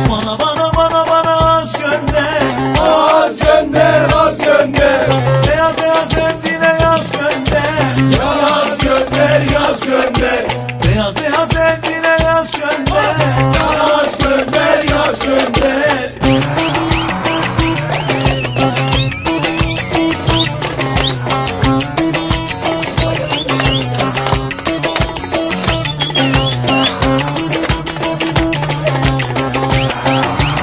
Bana az gönder. Az gönder, az gönder. Beyaz beyaz benzine yaz gönder. Yaz gönder, yaz gönder. Beyaz beyaz benzine yaz gönder. Yaz gönder, yaz gönder.